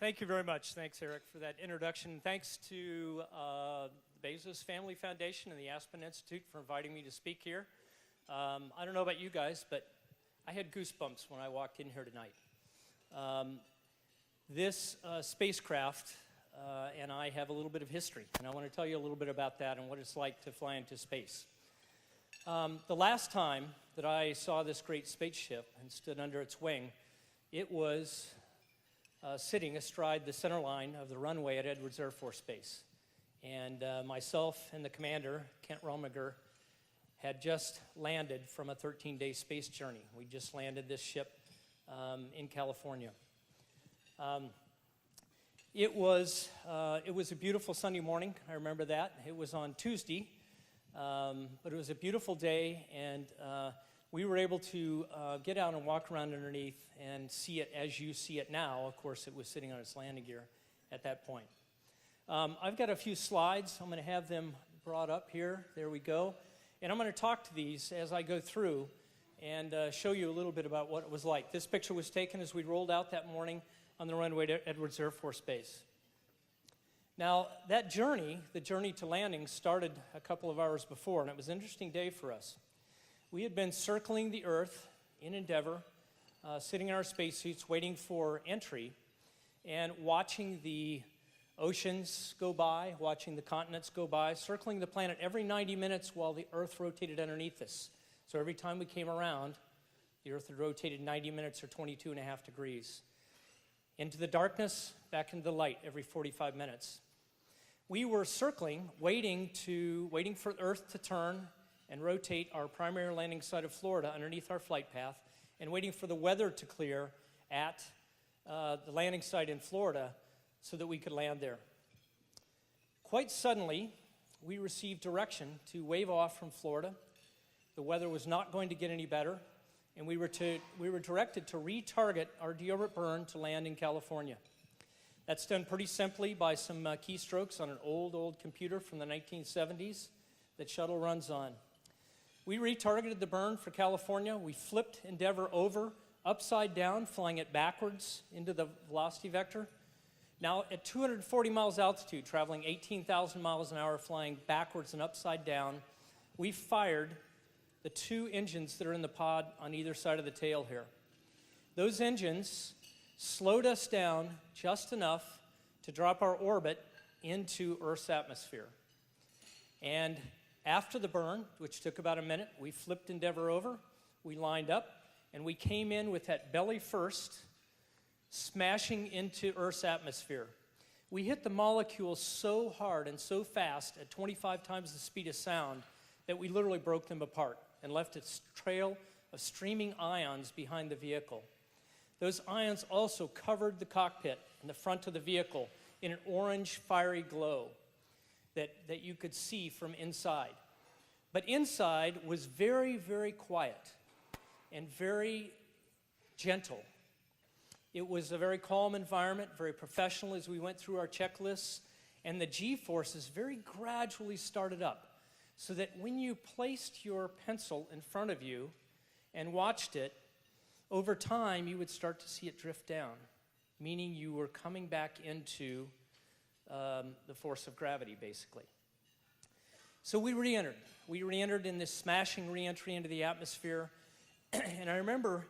Thank you very much. Thanks, Eric, for that introduction. Thanks to the Bezos Family Foundation and the Aspen Institute for inviting me to speak here. I don't know about you guys, but I had goosebumps when I walked in here tonight. This spacecraft and I have a little bit of history, and I want to tell you a little bit about that and what it's like to fly into space. The last time that I saw this great spaceship and stood under its wing, it was sitting astride the center line of the runway at Edwards Air Force Base. And myself and the commander, Kent Rominger, had just landed from a 13-day space journey. We just landed this ship in California. It was a beautiful Sunday morning. I remember that. It was on Tuesday, but it was a beautiful day, and we were able to get out and walk around underneath and see it as you see it now. Of course, it was sitting on its landing gear at that point. I've got a few slides. I'm going to have them brought up here. There we go. And I'm going to talk to these as I go through and show you a little bit about what it was like. This picture was taken as we rolled out that morning on the runway to Edwards Air Force Base. Now, that journey, the journey to landing, started a couple of hours before, and it was an interesting day for us. We had been circling the Earth in Endeavour, sitting in our spacesuits, waiting for entry, and watching the oceans go by, watching the continents go by, circling the planet every 90 minutes while the Earth rotated underneath us. So every time we came around, the Earth had rotated 90 minutes or 22 and a half degrees. Into the darkness, back into the light every 45 minutes. We were circling, waiting for Earth to turn and rotate our primary landing site of Florida underneath our flight path, and waiting for the weather to clear at the landing site in Florida so that we could land there. Quite suddenly, we received direction to wave off from Florida. The weather was not going to get any better, and we were directed to retarget our deorbit burn to land in California. That's done pretty simply by some keystrokes on an old computer from the 1970s that Shuttle runs on. We retargeted the burn for California. We flipped Endeavour over, upside down, flying it backwards into the velocity vector. Now, at 240 miles altitude, traveling 18,000 miles an hour, flying backwards and upside down, we fired the two engines that are in the pod on either side of the tail here. Those engines slowed us down just enough to drop our orbit into Earth's atmosphere. And after the burn, which took about a minute, we flipped Endeavour over, we lined up, and we came in with that belly first, smashing into Earth's atmosphere. We hit the molecules so hard and so fast at 25 times the speed of sound that we literally broke them apart and left a trail of streaming ions behind the vehicle. Those ions also covered the cockpit and the front of the vehicle in an orange fiery glow that you could see from inside. But inside was very, very quiet and very gentle. It was a very calm environment, very professional as we went through our checklists, and the G-forces very gradually started up, so that when you placed your pencil in front of you and watched it, over time you would start to see it drift down, meaning you were coming back into the force of gravity, basically. So we re-entered. We re-entered in this smashing re-entry into the atmosphere, and I remember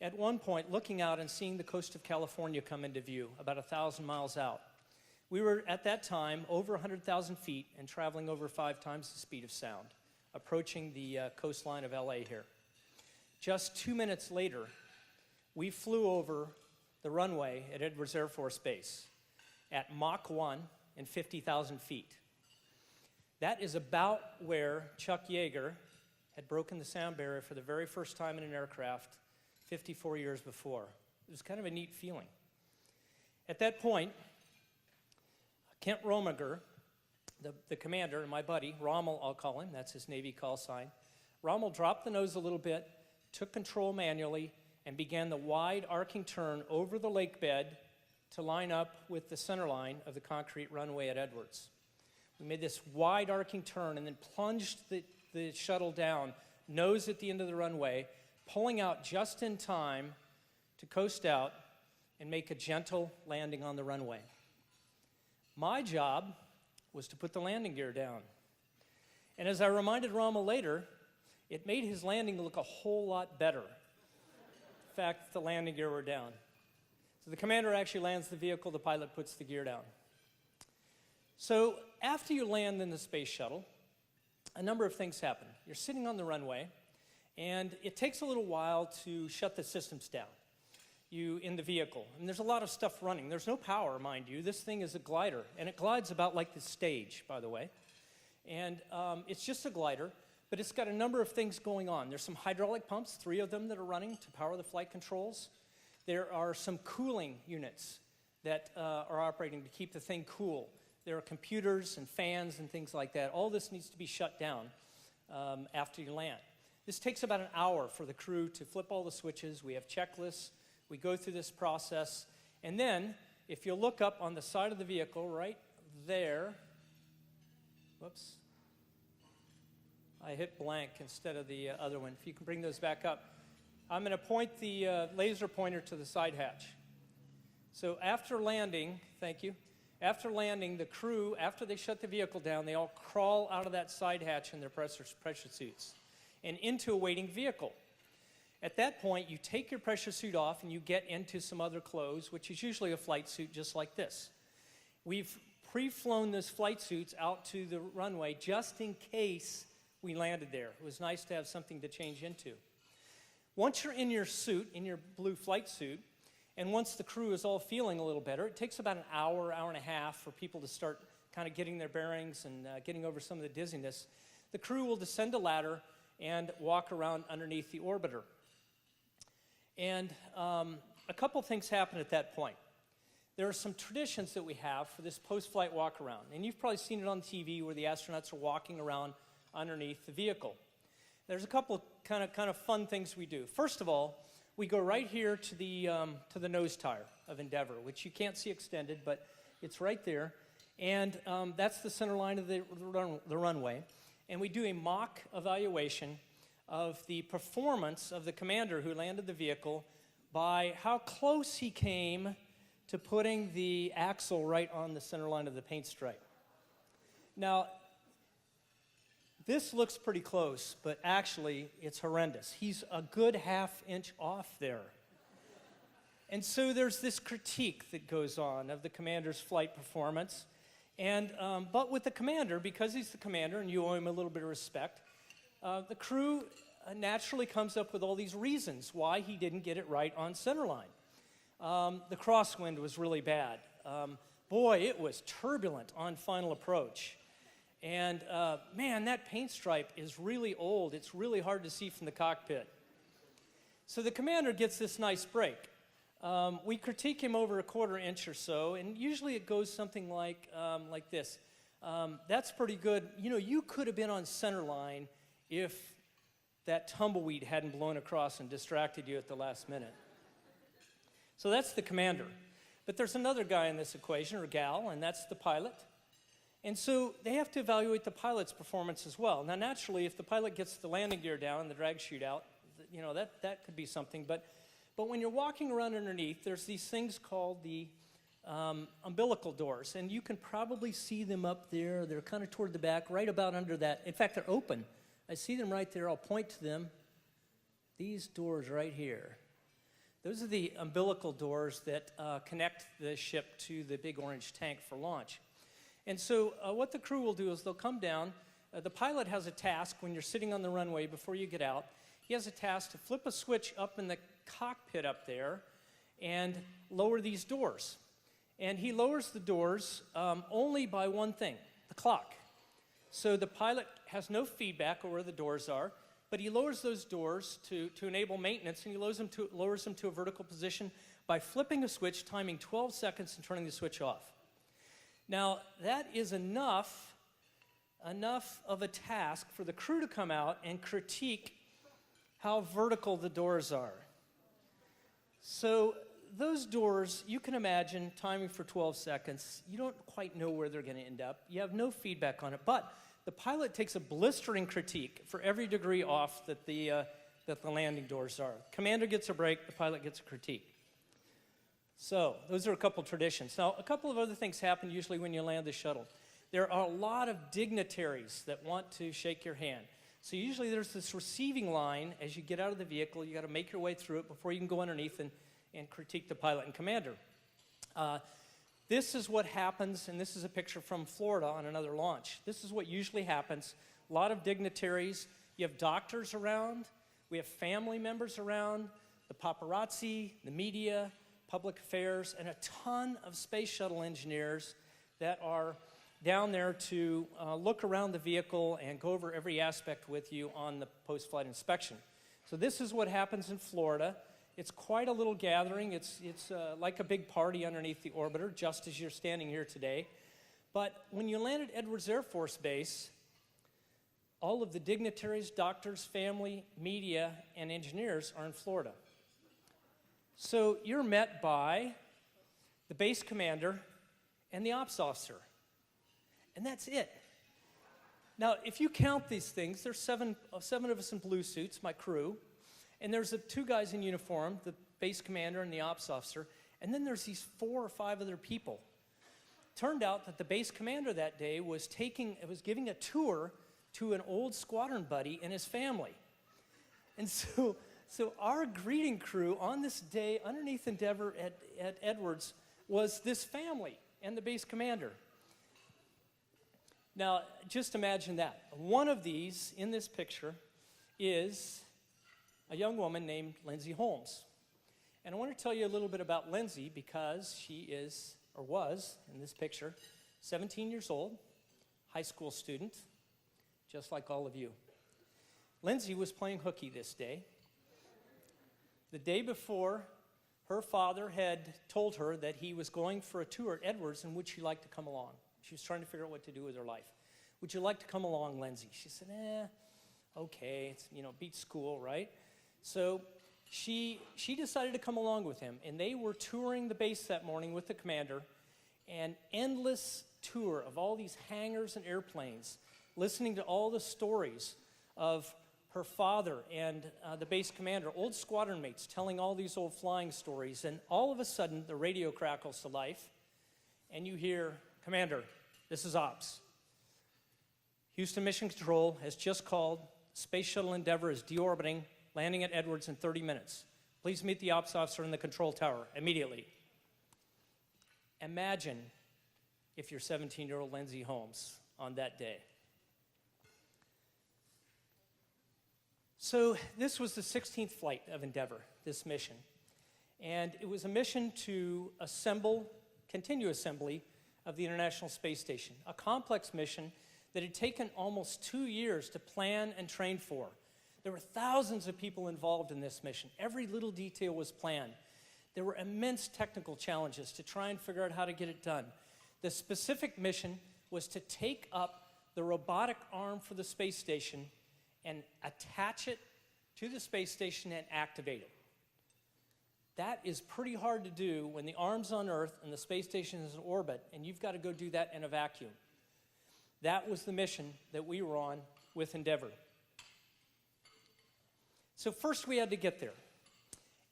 at one point looking out and seeing the coast of California come into view, about 1,000 miles out. We were, at that time, over 100,000 feet and traveling over 5 times the speed of sound, approaching the coastline of LA here. Just 2 minutes later, we flew over the runway at Edwards Air Force Base at Mach 1 and 50,000 feet. That is about where Chuck Yeager had broken the sound barrier for the very first time in an aircraft 54 years before. It was kind of a neat feeling. At that point, Kent Rominger, the commander, and my buddy, Rommel, I'll call him, that's his Navy call sign, Rommel dropped the nose a little bit, took control manually, and began the wide arcing turn over the lake bed to line up with the center line of the concrete runway at Edwards. We made this wide arcing turn and then plunged the shuttle down, nose at the end of the runway, pulling out just in time to coast out and make a gentle landing on the runway. My job was to put the landing gear down. And as I reminded Rama later, it made his landing look a whole lot better. The fact that the landing gear were down. So the commander actually lands the vehicle, the pilot puts the gear down. So after you land in the space shuttle, a number of things happen. You're sitting on the runway, and it takes a little while to shut the systems down in the vehicle. And there's a lot of stuff running. There's no power, mind you. This thing is a glider, and it glides about like the stage, by the way. And it's just a glider, but it's got a number of things going on. There's some hydraulic pumps, 3 of them that are running to power the flight controls. There are some cooling units that are operating to keep the thing cool. There are computers and fans and things like that. All this needs to be shut down after you land. This takes about an hour for the crew to flip all the switches. We have checklists. We go through this process. And then, if you look up on the side of the vehicle right there, whoops, I hit blank instead of the other one. If you can bring those back up. I'm going to point the laser pointer to the side hatch. So after landing, thank you, after landing, the crew, after they shut the vehicle down, they all crawl out of that side hatch in their pressure suits and into a waiting vehicle. At that point, you take your pressure suit off and you get into some other clothes, which is usually a flight suit just like this. We've pre-flown those flight suits out to the runway just in case we landed there. It was nice to have something to change into. Once you're in your suit, in your blue flight suit, and once the crew is all feeling a little better, it takes about an hour, hour and a half for people to start kind of getting their bearings and getting over some of the dizziness. The crew will descend a ladder and walk around underneath the orbiter. And a couple things happen at that point. There are some traditions that we have for this post-flight walk-around. And you've probably seen it on TV where the astronauts are walking around underneath the vehicle. There's a couple kind of fun things we do. First of all, we go right here to the nose tire of Endeavour, which you can't see extended, but it's right there. And that's the center line of the runway. And we do a mock evaluation of the performance of the commander who landed the vehicle by how close he came to putting the axle right on the center line of the paint stripe. Now, this looks pretty close, but actually it's horrendous. He's a good half-inch off there. And so there's this critique that goes on of the commander's flight performance. And but with the commander, because he's the commander and you owe him a little bit of respect, the crew naturally comes up with all these reasons why he didn't get it right on centerline. The crosswind was really bad. Boy, it was turbulent on final approach. And man, that paint stripe is really old. It's really hard to see from the cockpit. So the commander gets this nice break. We critique him over a quarter inch or so, and usually it goes something like this. That's pretty good. You know, you could have been on center line if that tumbleweed hadn't blown across and distracted you at the last minute. So that's the commander. But there's another guy in this equation, or gal, and that's the pilot. And so they have to evaluate the pilot's performance as well. Now, naturally, if the pilot gets the landing gear down and the drag chute out, you know, that could be something. But when you're walking around underneath, there's these things called the umbilical doors. And you can probably see them up there. They're kind of toward the back, right about under that. In fact, they're open. I see them right there. I'll point to them. These doors right here. Those are the umbilical doors that connect the ship to the big orange tank for launch. And so what the crew will do is they'll come down. The pilot has a task when you're sitting on the runway before you get out. He has a task to flip a switch up in the cockpit up there and lower these doors. And he lowers the doors only by one thing, the clock. So the pilot has no feedback on where the doors are, but he lowers those doors to enable maintenance, and he lowers them to a vertical position by flipping a switch, timing 12 seconds and turning the switch off. Now, that is enough of a task for the crew to come out and critique how vertical the doors are. So those doors, you can imagine timing for 12 seconds. You don't quite know where they're going to end up. You have no feedback on it, but the pilot takes a blistering critique for every degree off that the landing doors are. Commander gets a break, the pilot gets a critique. So those are a couple traditions. Now, a couple of other things happen usually when you land the shuttle. There are a lot of dignitaries that want to shake your hand. So usually there's this receiving line as you get out of the vehicle. You got to make your way through it before you can go underneath and critique the pilot and commander. This is what happens, and this is a picture from Florida on another launch. This is what usually happens. A lot of dignitaries. You have doctors around. We have family members around, the paparazzi, the media, public affairs, and a ton of space shuttle engineers that are down there to look around the vehicle and go over every aspect with you on the post-flight inspection. So this is what happens in Florida. It's quite a little gathering. It's like a big party underneath the orbiter, just as you're standing here today. But when you land at Edwards Air Force Base, all of the dignitaries, doctors, family, media, and engineers are in Florida. So you're met by the base commander and the ops officer. And that's it. Now, if you count these things, there's seven of us in blue suits, my crew, and there's two guys in uniform, the base commander and the ops officer, and then there's these 4 or 5 other people. Turned out that the base commander that day was giving a tour to an old squadron buddy and his family. And so our greeting crew on this day underneath Endeavour at Edwards was this family and the base commander. Now, just imagine that. One of these in this picture is a young woman named Lindsay Holmes. And I want to tell you a little bit about Lindsay because she is, or was, in this picture, 17 years old, high school student, just like all of you. Lindsay was playing hooky this day. The day before, her father had told her that he was going for a tour at Edwards and would she like to come along. She was trying to figure out what to do with her life. Would you like to come along, Lindsay? She said, okay, it's, beats school, right? So she decided to come along with him, and they were touring the base that morning with the commander, an endless tour of all these hangars and airplanes, listening to all the stories of her father and the base commander, old squadron mates telling all these old flying stories, and all of a sudden the radio crackles to life, and you hear, "Commander, this is Ops. Houston Mission Control has just called. Space Shuttle Endeavour is deorbiting, landing at Edwards in 30 minutes. Please meet the Ops officer in the control tower immediately." Imagine if you're 17-year-old Lindsay Holmes on that day. So this was the 16th flight of Endeavour, this mission. And it was a mission to continue assembly of the International Space Station, a complex mission that had taken almost 2 years to plan and train for. There were thousands of people involved in this mission. Every little detail was planned. There were immense technical challenges to try and figure out how to get it done. The specific mission was to take up the robotic arm for the space station and attach it to the space station and activate it. That is pretty hard to do when the arm's on Earth and the space station is in orbit, and you've got to go do that in a vacuum. That was the mission that we were on with Endeavour. So first we had to get there.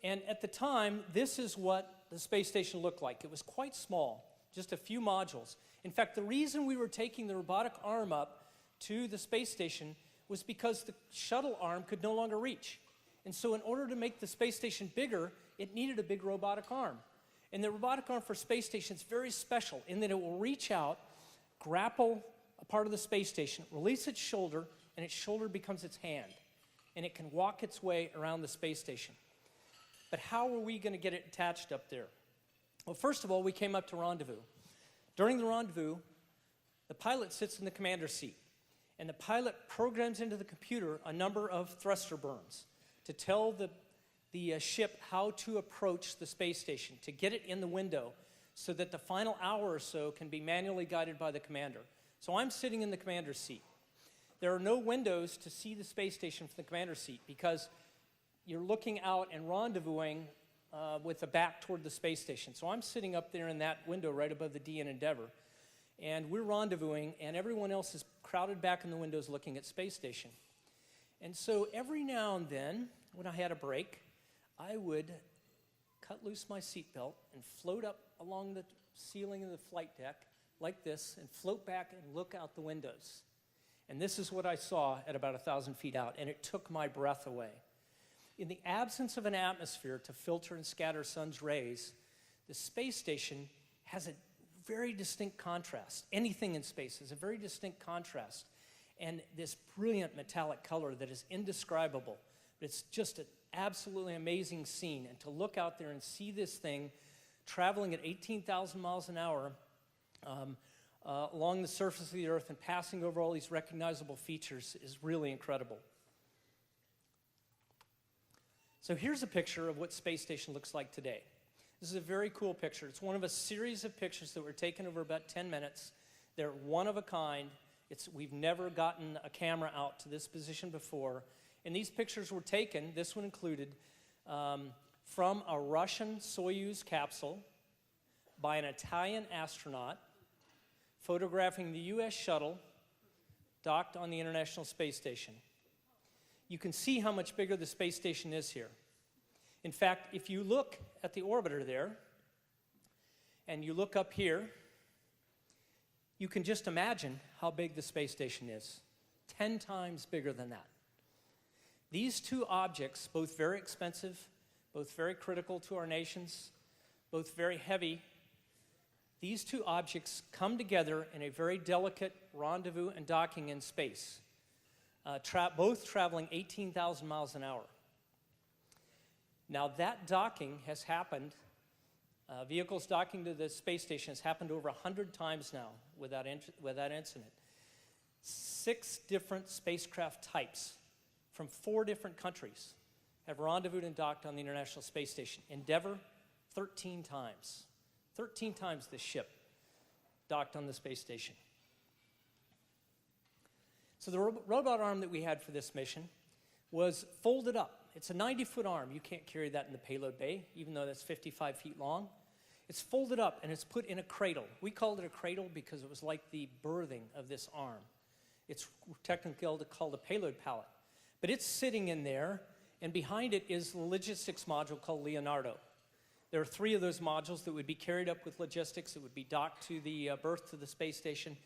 And at the time, this is what the space station looked like. It was quite small, just a few modules. In fact, the reason we were taking the robotic arm up to the space station was because the shuttle arm could no longer reach. And so in order to make the space station bigger, it needed a big robotic arm. And the robotic arm for space station is very special in that it will reach out, grapple a part of the space station, release its shoulder, and its shoulder becomes its hand. And it can walk its way around the space station. But how were we going to get it attached up there? Well, first of all, we came up to rendezvous. During the rendezvous, the pilot sits in the commander's seat. And the pilot programs into the computer a number of thruster burns to tell the ship how to approach the space station, to get it in the window so that the final hour or so can be manually guided by the commander. So I'm sitting in the commander's seat. There are no windows to see the space station from the commander's seat because you're looking out and rendezvousing with the back toward the space station. So I'm sitting up there in that window right above the D in Endeavour. And we're rendezvousing, and everyone else is crowded back in the windows looking at space station. And so every now and then, when I had a break, I would cut loose my seatbelt, and float up along the ceiling of the flight deck like this, and float back and look out the windows. And this is what I saw at about 1,000 feet out, and it took my breath away. In the absence of an atmosphere to filter and scatter sun's rays, the space station has a very distinct contrast. Anything in space has a very distinct contrast. And this brilliant metallic color that is indescribable. But it's just an absolutely amazing scene. And to look out there and see this thing traveling at 18,000 miles an hour along the surface of the Earth and passing over all these recognizable features is really incredible. So here's a picture of what space station looks like today. This is a very cool picture. It's one of a series of pictures that were taken over about 10 minutes. They're one of a kind. We've never gotten a camera out to this position before. And these pictures were taken, this one included, from a Russian Soyuz capsule by an Italian astronaut photographing the U.S. Shuttle docked on the International Space Station. You can see how much bigger the space station is here. In fact, if you look at the orbiter there, and you look up here, you can just imagine how big the space station is. 10 times bigger than that. These two objects, both very expensive, both very critical to our nations, both very heavy, these two objects come together in a very delicate rendezvous and docking in space, both traveling 18,000 miles an hour. Now that docking has happened, vehicles docking to the space station has happened over 100 times now without incident. 6 different spacecraft types from 4 different countries have rendezvoused and docked on the International Space Station. Endeavour, 13 times. 13 times this ship docked on the space station. So the robot arm that we had for this mission was folded up. It's a 90-foot arm. You can't carry that in the payload bay, even though that's 55 feet long. It's folded up and it's put in a cradle. We called it a cradle because it was like the birthing of this arm. It's technically called a payload pallet. But it's sitting in there, and behind it is the logistics module called Leonardo. There are 3 of those modules that would be carried up with logistics. It would be docked to the berth to the space station.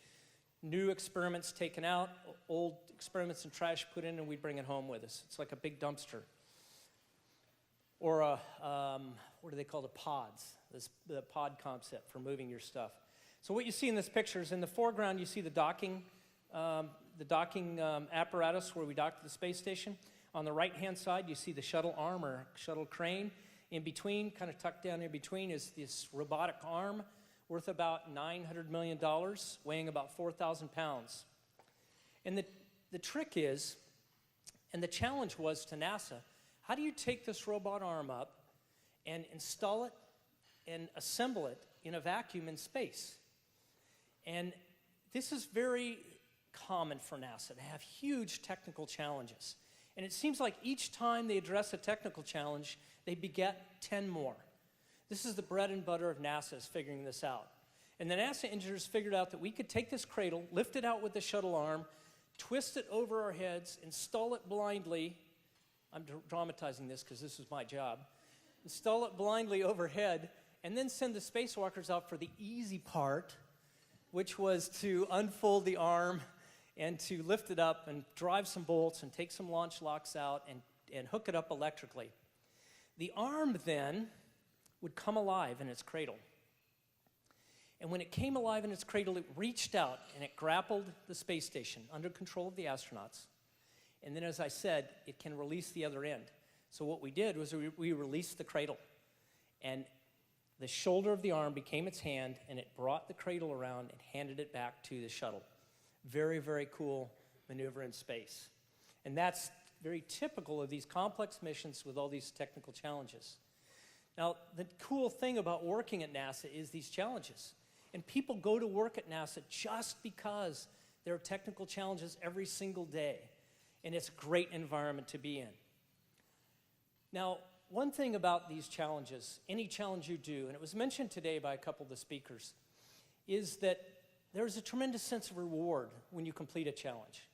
New experiments taken out, old experiments and trash put in, and we'd bring it home with us. It's like a big dumpster. Or what do they call the pods? The pod concept for moving your stuff. So what you see in this picture is in the foreground you see the docking apparatus where we dock to the space station. On the right-hand side you see the shuttle arm or shuttle crane. In between, kind of tucked down in between, is this robotic arm worth about $900 million, weighing about 4,000 pounds. And the trick is, and the challenge was to NASA, how do you take this robot arm up and install it and assemble it in a vacuum in space? And this is very common for NASA to have huge technical challenges. And it seems like each time they address a technical challenge, they beget 10 more. This is the bread and butter of NASA, is figuring this out. And the NASA engineers figured out that we could take this cradle, lift it out with the shuttle arm, twist it over our heads, install it blindly. I'm dramatizing this because this was my job. Install it blindly overhead, and then send the spacewalkers out for the easy part, which was to unfold the arm and to lift it up and drive some bolts and take some launch locks out and hook it up electrically. The arm then would come alive in its cradle. And when it came alive in its cradle, it reached out and it grappled the space station under control of the astronauts. And then, as I said, it can release the other end. So what we did was we released the cradle. And the shoulder of the arm became its hand, and it brought the cradle around and handed it back to the shuttle. Very, very cool maneuver in space. And that's very typical of these complex missions with all these technical challenges. Now, the cool thing about working at NASA is these challenges. And people go to work at NASA just because there are technical challenges every single day. And it's a great environment to be in. Now, one thing about these challenges, any challenge you do, and it was mentioned today by a couple of the speakers, is that there's a tremendous sense of reward when you complete a challenge.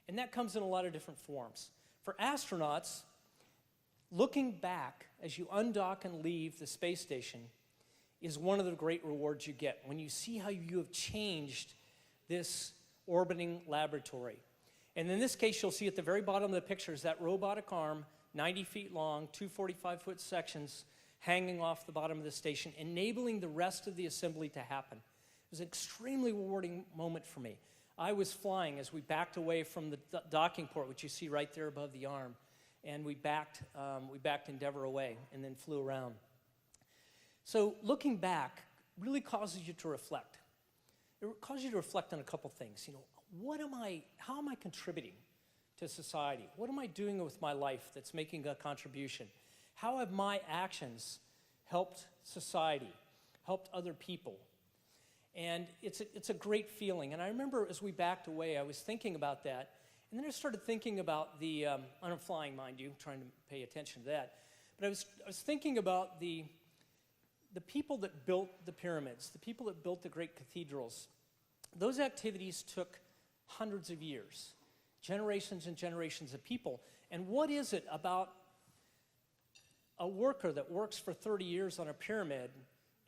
And that comes in a lot of different forms. For astronauts, looking back as you undock and leave the space station is one of the great rewards you get when you see how you have changed this orbiting laboratory. And in this case, you'll see at the very bottom of the picture is that robotic arm, 90 feet long, two 45-foot sections hanging off the bottom of the station, enabling the rest of the assembly to happen. It was an extremely rewarding moment for me. I was flying as we backed away from the docking port, which you see right there above the arm, and we backed Endeavour away and then flew around. So looking back really causes you to reflect. It causes you to reflect on a couple things. You know, how am I contributing to society? What am I doing with my life that's making a contribution? How have my actions helped society, helped other people? And it's a great feeling. And I remember as we backed away, I was thinking about that. And then I started thinking about I'm flying, mind you, trying to pay attention to that. But I was thinking about the people that built the pyramids, the people that built the great cathedrals. Those activities took hundreds of years, generations and generations of people. And what is it about a worker that works for 30 years on a pyramid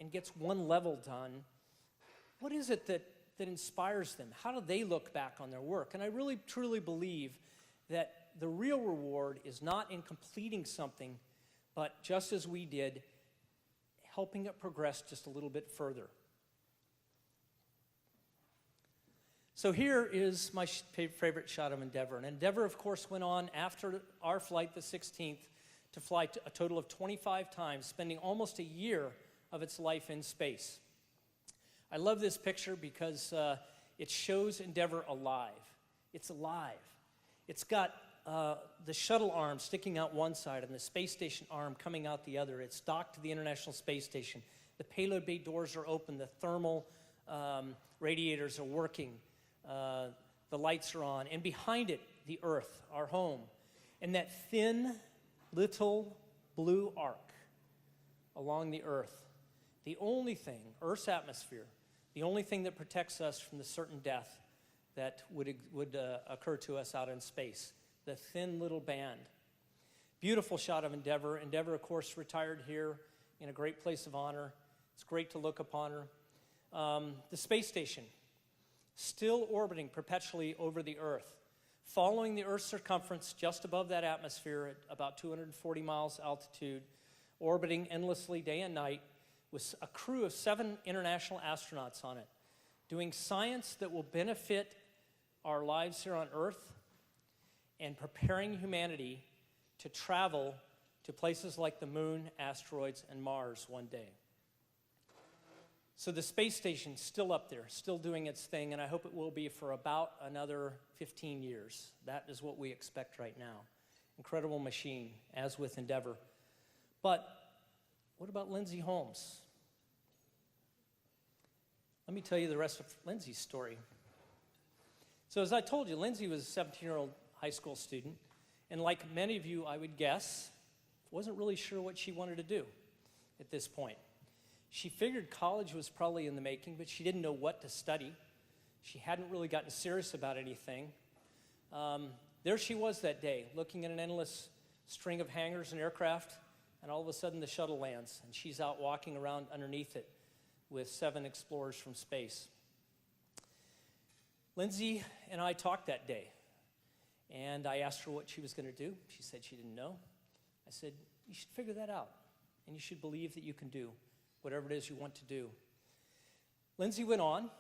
and gets one level done? What is it that inspires them? How do they look back on their work? And I really, truly believe that the real reward is not in completing something, but just as we did, helping it progress just a little bit further. So here is my favorite shot of Endeavour. And Endeavour, of course, went on after our flight, the 16th, to fly a total of 25 times, spending almost a year of its life in space. I love this picture because it shows Endeavour alive. It's alive. It's got the shuttle arm sticking out one side and the space station arm coming out the other. It's docked to the International Space Station. The payload bay doors are open. The thermal radiators are working. The lights are on. And behind it, the Earth, our home. And that thin, little blue arc along the Earth. The only thing, Earth's atmosphere, the only thing that protects us from the certain death that would occur to us out in space. The thin little band. Beautiful shot of Endeavour. Endeavour, of course, retired here in a great place of honor. It's great to look upon her. The space station, still orbiting perpetually over the Earth, following the Earth's circumference just above that atmosphere at about 240 miles altitude, orbiting endlessly day and night, with a crew of 7 international astronauts on it, doing science that will benefit our lives here on Earth and preparing humanity to travel to places like the Moon, asteroids, and Mars one day. So the space station's still up there, still doing its thing, and I hope it will be for about another 15 years. That is what we expect right now. Incredible machine, as with Endeavour. But what about Lindsay Holmes? Let me tell you the rest of Lindsay's story. So as I told you, Lindsay was a 17-year-old high school student, and like many of you, I would guess, wasn't really sure what she wanted to do at this point. She figured college was probably in the making, but she didn't know what to study. She hadn't really gotten serious about anything. There she was that day, looking at an endless string of hangars and aircraft, and all of a sudden the shuttle lands, and she's out walking around underneath it with 7 explorers from space. Lindsay and I talked that day, and I asked her what she was going to do. She said she didn't know. I said, you should figure that out, and you should believe that you can do whatever it is you want to do. Lindsay went on.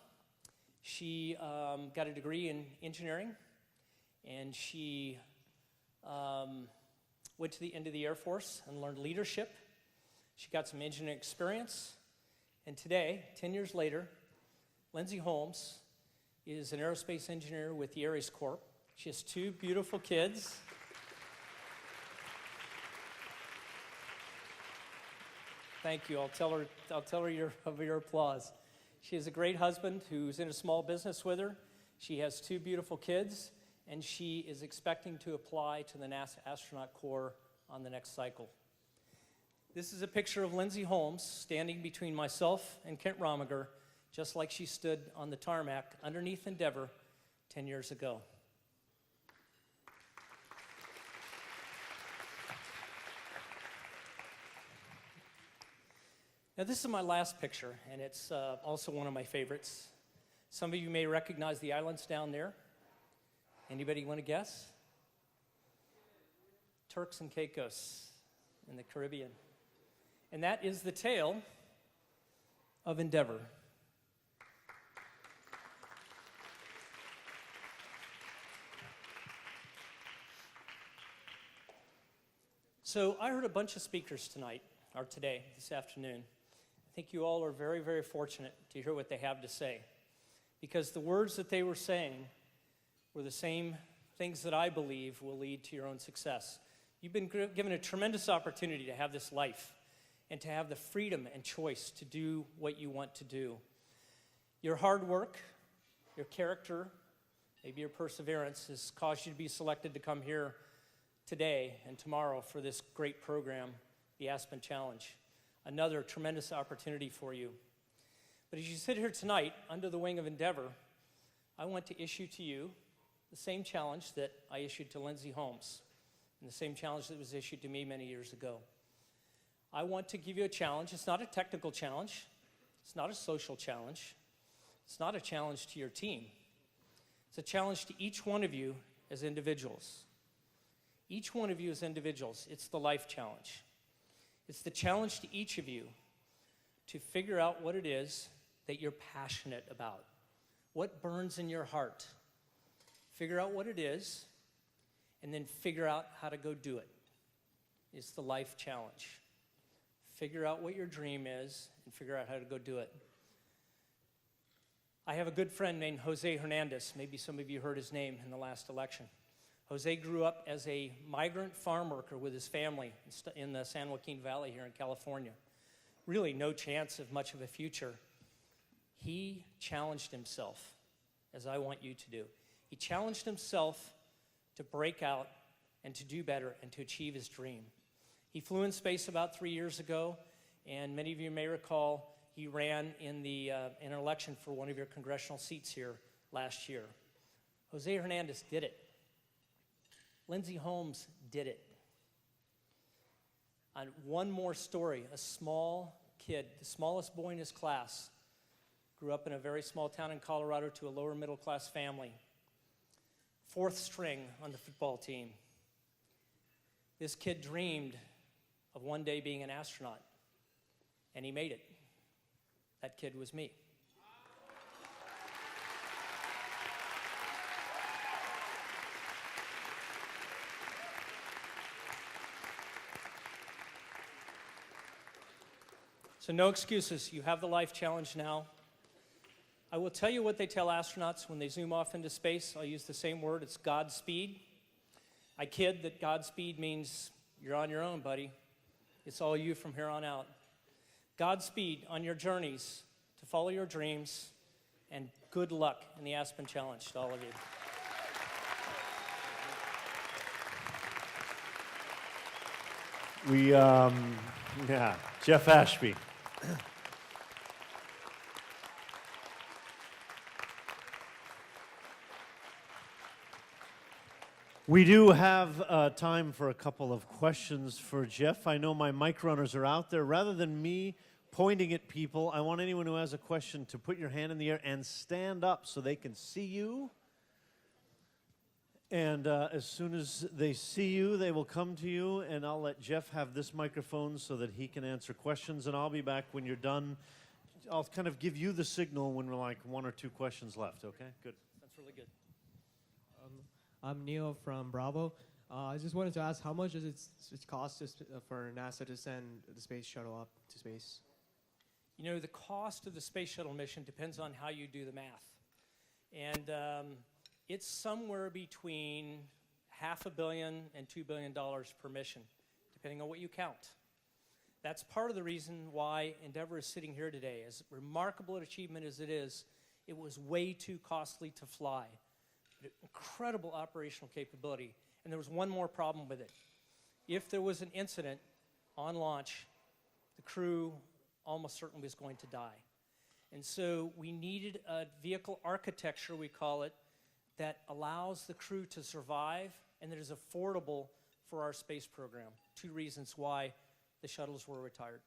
She got a degree in engineering, and she went to the end of the Air Force and learned leadership. She got some engineering experience, and today, 10 years later, Lindsay Holmes is an aerospace engineer with the Ares Corp. She has 2 beautiful kids. Thank you. I'll tell her your applause. She has a great husband who's in a small business with her. She has 2 beautiful kids, and she is expecting to apply to the NASA Astronaut Corps on the next cycle. This is a picture of Lindsay Holmes standing between myself and Kent Romiger, just like she stood on the tarmac underneath Endeavour 10 years ago. Now, this is my last picture, and it's also one of my favorites. Some of you may recognize the islands down there. Anybody want to guess? Turks and Caicos in the Caribbean. And that is the tale of Endeavor. So I heard a bunch of speakers tonight, or today, this afternoon. I think you all are very, very fortunate to hear what they have to say, because the words that they were saying were the same things that I believe will lead to your own success. You've been given a tremendous opportunity to have this life and to have the freedom and choice to do what you want to do. Your hard work, your character, maybe your perseverance has caused you to be selected to come here today and tomorrow for this great program, the Aspen Challenge. Another tremendous opportunity for you. But as you sit here tonight under the wing of Endeavor, I want to issue to you the same challenge that I issued to Lindsay Holmes, and the same challenge that was issued to me many years ago. I want to give you a challenge. It's not a technical challenge. It's not a social challenge. It's not a challenge to your team. It's a challenge to each one of you as individuals. Each one of you as individuals, it's the life challenge. It's the challenge to each of you to figure out what it is that you're passionate about. What burns in your heart? Figure out what it is, and then figure out how to go do it. It's the life challenge. Figure out what your dream is, and figure out how to go do it. I have a good friend named Jose Hernandez. Maybe some of you heard his name in the last election. Jose grew up as a migrant farm worker with his family in the San Joaquin Valley here in California. Really no chance of much of a future. He challenged himself, as I want you to do. He challenged himself to break out and to do better and to achieve his dream. He flew in space about 3 years ago, and many of you may recall he ran in an election for one of your congressional seats here last year. Jose Hernandez did it. Lindsay Holmes did it. And one more story, a small kid, the smallest boy in his class, grew up in a very small town in Colorado to a lower middle class family. Fourth string on the football team. This kid dreamed of one day being an astronaut, and he made it. That kid was me. So no excuses. You have the life challenge now. I will tell you what they tell astronauts when they zoom off into space. I'll use the same word. It's Godspeed. I kid that Godspeed means you're on your own, buddy. It's all you from here on out. Godspeed on your journeys to follow your dreams, and good luck in the Aspen Challenge to all of you. Jeff Ashby. We do have time for a couple of questions for Jeff. I know my mic runners are out there. Rather than me pointing at people, I want anyone who has a question to put your hand in the air and stand up so they can see you. And as soon as they see you, they will come to you, and I'll let Jeff have this microphone so that he can answer questions, and I'll be back when you're done. I'll kind of give you the signal when we're like 1 or 2 questions left, okay? Good. That's really good. I'm Neil from Bravo. I just wanted to ask, how much does it cost for NASA to send the space shuttle up to space? You know, the cost of the space shuttle mission depends on how you do the math. And it's somewhere between $500 million and $2 billion per mission, depending on what you count. That's part of the reason why Endeavor is sitting here today. As remarkable an achievement as it was way too costly to fly. Incredible operational capability. And there was one more problem with it. If there was an incident on launch, the crew almost certainly was going to die. And so we needed a vehicle architecture, we call it, that allows the crew to survive and that is affordable for our space program. 2 reasons why the shuttles were retired.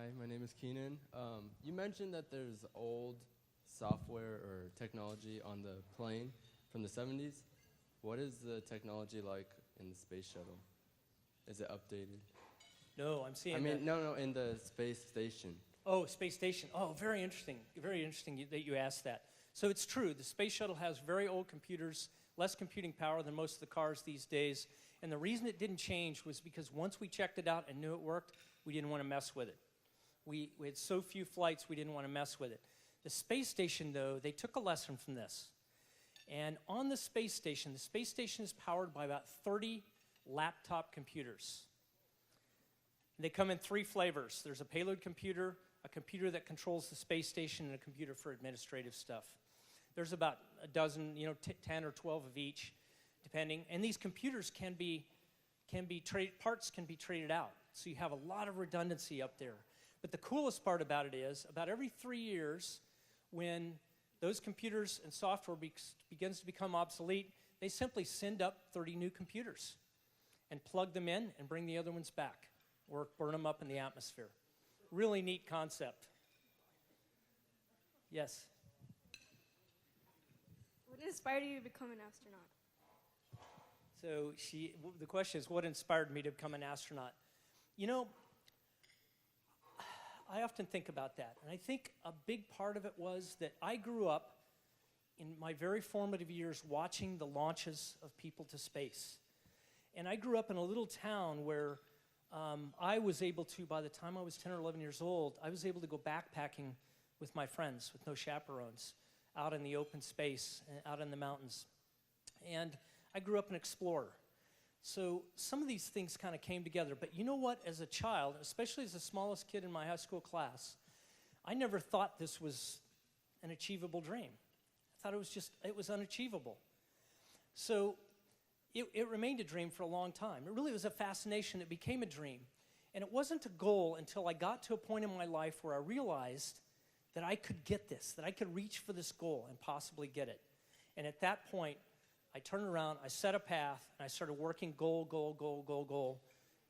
Hi, my name is Keenan. You mentioned that there's old software or technology on the plane from the 70s. What is the technology like in the space shuttle? Is it updated? No, I'm seeing I mean, no, in the space station. Oh, space station. Oh, very interesting. Very interesting that you asked that. So it's true. The space shuttle has very old computers, less computing power than most of the cars these days. And the reason it didn't change was because once we checked it out and knew it worked, we didn't want to mess with it. We had so few flights, we didn't want to mess with it. The space station, though, they took a lesson from this. And on the space station is powered by about 30 laptop computers. They come in 3 flavors. There's a payload computer, a computer that controls the space station, and a computer for administrative stuff. There's about a dozen, 10 or 12 of each, depending. And these computers parts can be traded out. So you have a lot of redundancy up there. But the coolest part about it is, about every 3 years, when those computers and software begins to become obsolete, they simply send up 30 new computers and plug them in and bring the other ones back or burn them up in the atmosphere. Really neat concept. Yes? What inspired you to become an astronaut? So the question is, what inspired me to become an astronaut? I often think about that, and I think a big part of it was that I grew up in my very formative years watching the launches of people to space. And I grew up in a little town where I was able to, by the time I was 10 or 11 years old, I was able to go backpacking with my friends with no chaperones out in the open space, out in the mountains. And I grew up an explorer. So some of these things kind of came together. But you know what? As a child, especially as the smallest kid in my high school class, I never thought this was an achievable dream. I thought it was unachievable. So it remained a dream for a long time. It really was a fascination. It became a dream. And it wasn't a goal until I got to a point in my life where I realized that I could get this, that I could reach for this goal and possibly get it. And at that point, I turned around, I set a path, and I started working goal,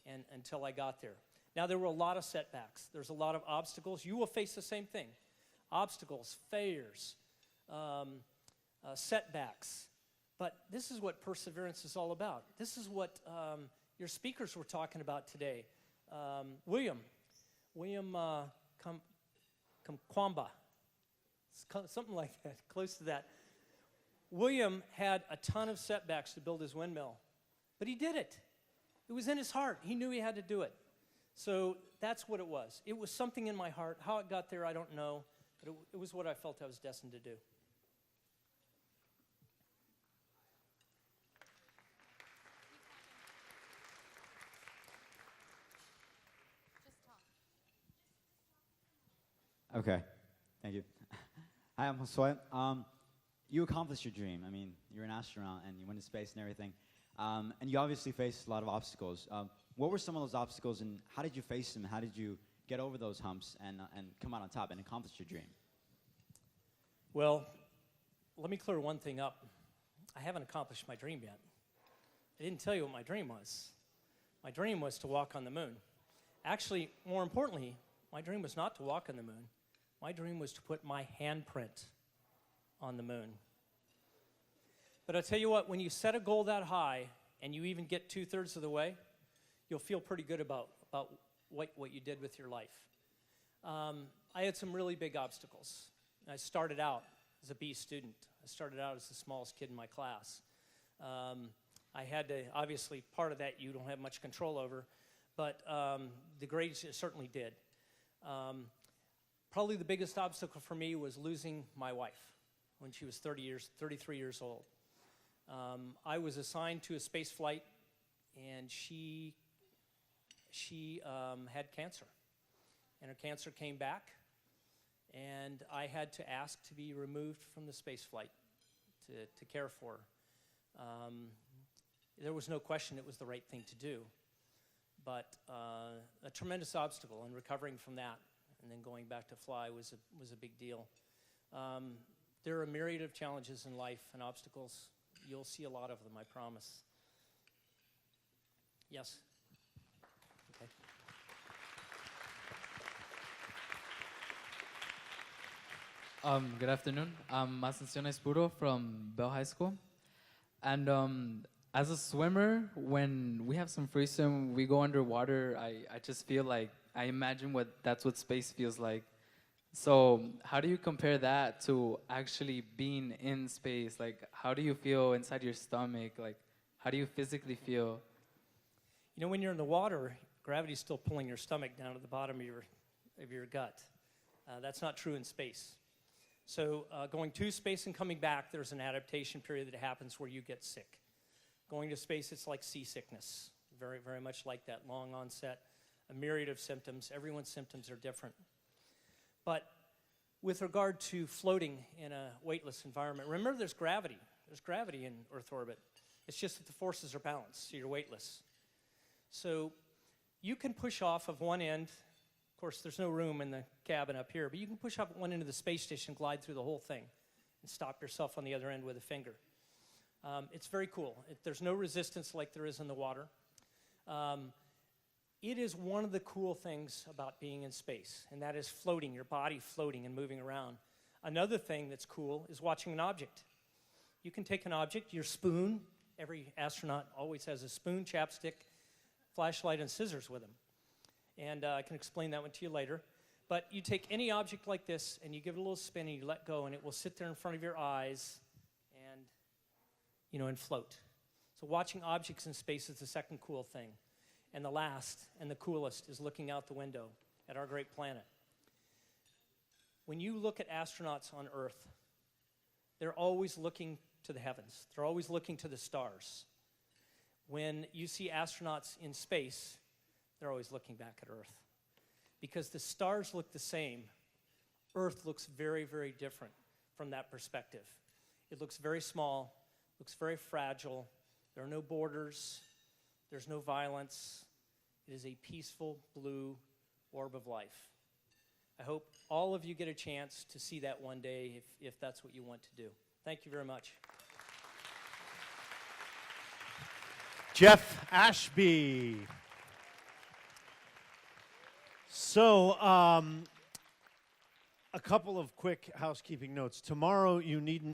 and until I got there. Now, there were a lot of setbacks. There's a lot of obstacles. You will face the same thing. Obstacles, failures, setbacks. But this is what perseverance is all about. This is what your speakers were talking about today. William Kamkwamba, something like that, close to that. William had a ton of setbacks to build his windmill, but he did it. It was in his heart. He knew he had to do it. So that's what it was. It was something in my heart. How it got there, I don't know, but it was what I felt I was destined to do. Okay, thank you. Hi, I'm Josue. You accomplished your dream. I mean, you're an astronaut and you went to space and everything. And you obviously faced a lot of obstacles. What were some of those obstacles and how did you face them? How did you get over those humps and come out on top and accomplish your dream? Well, let me clear one thing up. I haven't accomplished my dream yet. I didn't tell you what my dream was. My dream was to walk on the moon. Actually, more importantly, my dream was not to walk on the moon. My dream was to put my handprint on the moon. But I'll tell you what, when you set a goal that high and you even get 2/3 of the way, you'll feel pretty good about what you did with your life. I had some really big obstacles. I started out as a B student. I started out as the smallest kid in my class. I had to, obviously, part of that you don't have much control over, but the grades certainly did. Probably the biggest obstacle for me was losing my wife when she was 33 years old. I was assigned to a space flight, and she had cancer. And her cancer came back, and I had to ask to be removed from the space flight to care for her. There was no question it was the right thing to do, but a tremendous obstacle, and recovering from that and then going back to fly was a big deal. There are a myriad of challenges in life and obstacles. You'll see a lot of them, I promise. Yes? Okay. Good afternoon. I'm Ascensión Espuro from Bell High School. And as a swimmer, when we have some free swim, we go underwater, I just feel like, I imagine that's what space feels like. So how do you compare that to actually being in space? Like, how do you feel inside your stomach? Like, how do you physically feel? You know, when you're in the water, gravity's still pulling your stomach down to the bottom of your gut. That's not true in space. So going to space and coming back, there's an adaptation period that happens where you get sick. Going to space, it's like seasickness, very, very much like that, long onset, a myriad of symptoms. Everyone's symptoms are different. But with regard to floating in a weightless environment, remember there's gravity. There's gravity in Earth orbit. It's just that the forces are balanced, so you're weightless. So you can push off of one end. Of course, there's no room in the cabin up here, but you can push off one end of the space station, glide through the whole thing, and stop yourself on the other end with a finger. It's very cool. There's no resistance like there is in the water. It is one of the cool things about being in space, and that is floating, your body floating and moving around. Another thing that's cool is watching an object. You can take an object, your spoon. Every astronaut always has a spoon, chapstick, flashlight, and scissors with them. And I can explain that one to you later. But you take any object like this, and you give it a little spin, and you let go, and it will sit there in front of your eyes and float. So watching objects in space is the second cool thing. And the last and the coolest is looking out the window at our great planet. When you look at astronauts on Earth, they're always looking to the heavens. They're always looking to the stars. When you see astronauts in space, they're always looking back at Earth. Because the stars look the same, Earth looks very, very different from that perspective. It looks very small, looks very fragile. There are no borders. There's no violence. It is a peaceful blue orb of life. I hope all of you get a chance to see that one day if that's what you want to do. Thank you very much. Jeff Ashby. So, a couple of quick housekeeping notes. Tomorrow, you needn't